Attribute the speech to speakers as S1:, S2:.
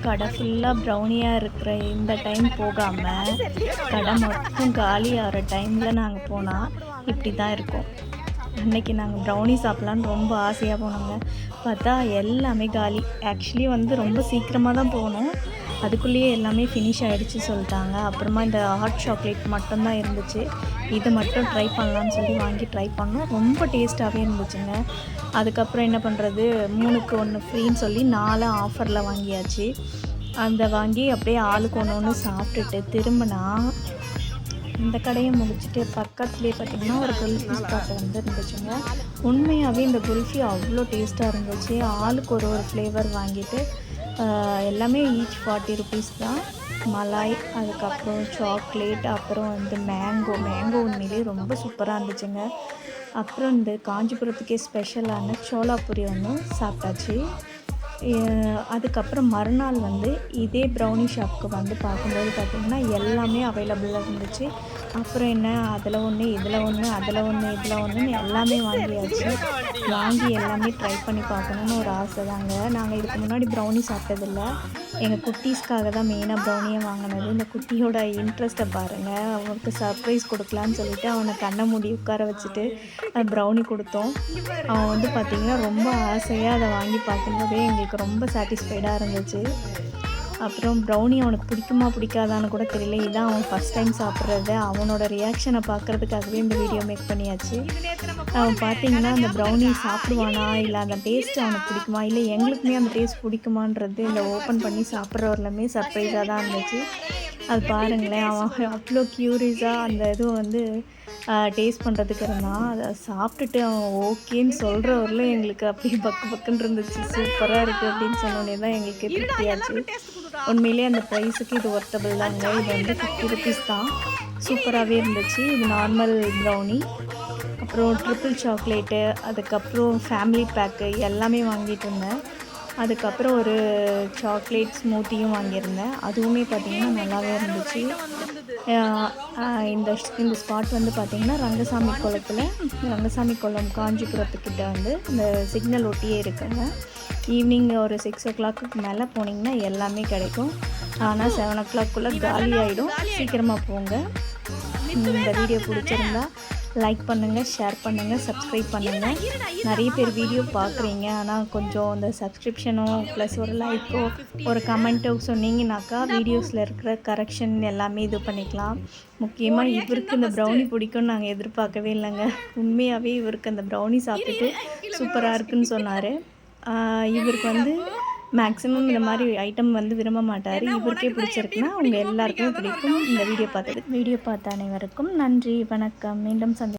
S1: கடை ஃபுல்லாக ப்ரௌனியாக இருக்கிற இந்த டைம் போகாமல் கடை மொத்தம் காலி ஆகிற டைமில் நாங்கள் போனால் இப்படி தான் இருக்கும். அன்றைக்கி நாங்கள் ப்ரௌனி சாப்பிட்லான்னு ரொம்ப ஆசையாக போனோங்க. பார்த்தா எல்லாமே காலி. ஆக்சுவலி வந்து ரொம்ப சீக்கிரமாக தான் போனோம், அதுக்குள்ளேயே எல்லாமே ஃபினிஷ் ஆகிடுச்சு சொல்லிட்டாங்க. அப்புறமா இந்த ஹாட் சாக்லேட் மட்டும்தான் இருந்துச்சு. இதை மட்டும் ட்ரை பண்ணலான்னு சொல்லி வாங்கி ட்ரை பண்ணோம். ரொம்ப டேஸ்ட்டாகவே இருந்துச்சுங்க. அதுக்கப்புறம் என்ன பண்ணுறது, 3க்கு 1 ஃப்ரீன்னு சொல்லி 4 ஆஃபரில் வாங்கியாச்சு. அந்த வாங்கி அப்படியே ஆளுக்கு ஒன்று ஒன்று சாப்பிட்டுட்டு திரும்பினா இந்த கடையை முடிச்சுட்டு பக்கத்துலேயே பார்த்திங்கன்னா ஒரு குல்ஃபி ஸ்பாட் வந்து இருந்துச்சுங்க. உண்மையாகவே இந்த குல்ஃபி அவ்வளோ டேஸ்ட்டாக இருந்துச்சு. ஆளுக்கு ஒரு ஃப்ளேவர் வாங்கிட்டு எல்லாமே ஈச் 40 ருபீஸ் தான். மலாய், அதுக்கப்புறம் சாக்லேட், அப்புறம் வந்து மேங்கோ உண்மையிலே ரொம்ப சூப்பராக இருந்துச்சுங்க. அப்புறம் இந்த காஞ்சிபுரத்துக்கே ஸ்பெஷலான சோலாபுரி ஒன்று சாப்பிட்டாச்சு. அதுக்கப்புறம் மறுநாள் வந்து இதே ப்ரௌனி ஷாப்புக்கு வந்து பார்க்கும்போது பார்த்திங்கன்னா எல்லாமே அவைலபிளாக இருந்துச்சு. அப்புறம் என்ன, அதில் ஒன்று இதில் ஒன்று அதில் ஒன்று இதில் ஒன்றுன்னு எல்லாமே வாங்கியாச்சு. வாங்கி எல்லாமே ட்ரை பண்ணி பார்க்கணுன்னு ஒரு ஆசை தாங்க. நாங்கள் இதுக்கு முன்னாடி ப்ரௌனி சாப்பிட்டதில்ல. எங்கள் குட்டீஸ்க்காக தான் மெயினாக ப்ரௌனியை வாங்கினது. இந்த குட்டியோட இன்ட்ரெஸ்ட்டை பாருங்கள். அவனுக்கு சர்ப்ரைஸ் கொடுக்கலான்னு சொல்லிவிட்டு அவனை கண்ணை மூடி உட்கார வச்சுட்டு ப்ரௌனி கொடுத்தோம். அவன் வந்து பார்த்திங்கன்னா ரொம்ப ஆசையாக அதை வாங்கி பார்க்கும்போதே எங்களுக்கு ரொம்ப சாட்டிஸ்ஃபைடாக இருந்துச்சு. அப்புறம் ப்ரௌனி அவனுக்கு பிடிக்குமா பிடிக்காதான்னு கூட தெரியல. இதான் அவன் ஃபஸ்ட் டைம் சாப்பிட்றது. அவனோட ரியாக்ஷனை பார்க்குறதுக்காகவே இந்த வீடியோ மேக் பண்ணியாச்சு. அவன் பார்த்திங்கன்னா அந்த ப்ரௌனி சாப்பிடுவானா, இல்லை அந்த டேஸ்ட் அவனுக்கு பிடிக்குமா, இல்லை எங்களுக்குமே அந்த டேஸ்ட் பிடிக்குமான்றது இந்த ஓப்பன் பண்ணி சாப்பிட்றவர்களுமே சர்ப்ரைஸாக தான் இருந்துச்சு. அது பாருங்களேன், அவன் அவ்வளோ க்யூரியஸாக அந்த இதுவை வந்து டேஸ்ட் பண்ணுறதுக்கு இருந்தான். அதை சாப்பிட்டுட்டு அவன் ஓகேன்னு சொல்கிறவரில் எங்களுக்கு அப்படியே பக்குன்னு இருந்துச்சு. சூப்பராக இருக்குது அப்படின்னு சொன்னோடனே தான் எங்களுக்கு திருப்தியாச்சு. உண்மையிலே அந்த ப்ரைஸுக்கு இது ஒர்த்தபிள் தாங்க. இது வந்து 50 ருபீஸ் தான். சூப்பராகவே இருந்துச்சு. இது நார்மல் ப்ரௌனி, அப்புறம் ட்ரிபிள் சாக்லேட்டு, அதுக்கப்புறம் ஃபேமிலி பேக்கு எல்லாமே வாங்கிட்டு இருந்தேன். அதுக்கப்புறம் ஒரு சாக்லேட் ஸ்மூத்தியும் வாங்கியிருந்தேன். அதுவுமே பார்த்திங்கன்னா நல்லாவே இருந்துச்சு. இந்த ஸ்பாட் வந்து பார்த்திங்கன்னா ரங்கசாமி குளம் காஞ்சிபுரத்துக்கிட்ட வந்து இந்த சிக்னல் ஒட்டியே இருக்குங்க. ஈவினிங் ஒரு 6 o'clock மேலே போனீங்கன்னா எல்லாமே கிடைக்கும். ஆனால் 7 o'clock காலி ஆகிடும். சீக்கிரமாக போங்க. இந்த வீடியோ பிடிச்சிருந்தா லைக் பண்ணுங்கள், ஷேர் பண்ணுங்கள், சப்ஸ்கிரைப் பண்ணுங்கள். நிறைய பேர் வீடியோ பார்க்குறீங்க, ஆனால் கொஞ்சம் அந்த சப்ஸ்கிரிப்ஷனோ ப்ளஸ் ஒரு லைக்கோ ஒரு கமெண்ட்டோ சொன்னீங்கன்னாக்கா வீடியோஸில் இருக்கிற கரெக்ஷன் எல்லாமே இது பண்ணிக்கலாம். முக்கியமாக இவருக்கு இந்த ப்ரௌனி பிடிக்கும்னு நாங்கள் எதிர்பார்க்கவே இல்லைங்க. உண்மையாகவே இவருக்கு அந்த ப்ரௌனி சாப்பிட்டுட்டு சூப்பராக இருக்குதுன்னு சொன்னார். இவருக்கு வந்து மேக்ஸிமம் இந்த மாதிரி ஐட்டம் வந்து விரும்ப மாட்டார். இவருக்கே பிடிச்சிருக்குன்னா அவங்க எல்லாருக்குமே பிடிக்கும். இந்த வீடியோ பார்த்த அனைவருக்கும் நன்றி, வணக்கம். மீண்டும்